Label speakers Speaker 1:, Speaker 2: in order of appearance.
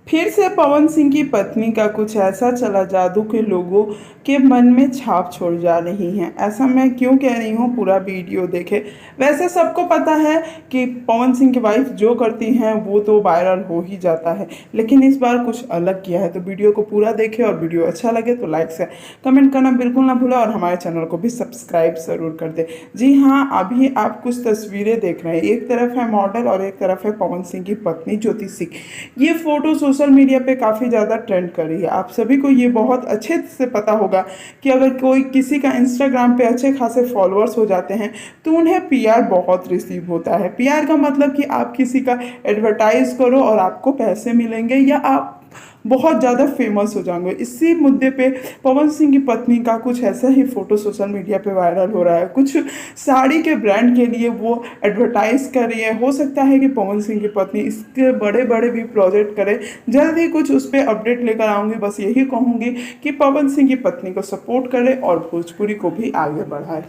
Speaker 1: फिर से पवन सिंह की पत्नी का कुछ ऐसा चला जादू के लोगों के मन में छाप छोड़ जा रही हैं। ऐसा मैं क्यों कह रही हूँ, पूरा वीडियो देखे। वैसे सबको पता है कि पवन सिंह की वाइफ जो करती हैं वो तो वायरल हो ही जाता है, लेकिन इस बार कुछ अलग किया है। तो वीडियो को पूरा देखें और वीडियो अच्छा लगे तो लाइक से कमेंट करना बिल्कुल ना भूलें और हमारे चैनल को भी सब्सक्राइब ज़रूर कर दें। जी हाँ, अभी आप कुछ तस्वीरें देख रहे हैं। एक तरफ है मॉडल और एक तरफ है पवन सिंह की पत्नी ज्योति सिंह। ये फोटो सोशल मीडिया पे काफ़ी ज़्यादा ट्रेंड कर रही है। आप सभी को ये बहुत अच्छे से पता होगा कि अगर कोई किसी का इंस्टाग्राम पे अच्छे खासे फॉलोअर्स हो जाते हैं तो उन्हें पीआर बहुत रिसीव होता है। पीआर का मतलब कि आप किसी का एडवर्टाइज करो और आपको पैसे मिलेंगे या आप बहुत ज़्यादा फेमस हो जाएंगे। इसी मुद्दे पे पवन सिंह की पत्नी का कुछ ऐसा ही फोटो सोशल मीडिया पे वायरल हो रहा है। कुछ साड़ी के ब्रांड के लिए वो एडवर्टाइज कर रही है। हो सकता है कि पवन सिंह की पत्नी इसके बड़े बड़े भी प्रोजेक्ट करे। जल्द ही कुछ उस पर अपडेट लेकर आऊँगी। बस यही कहूँगी कि पवन सिंह की पत्नी को सपोर्ट करे और भोजपुरी को भी आगे बढ़ाए।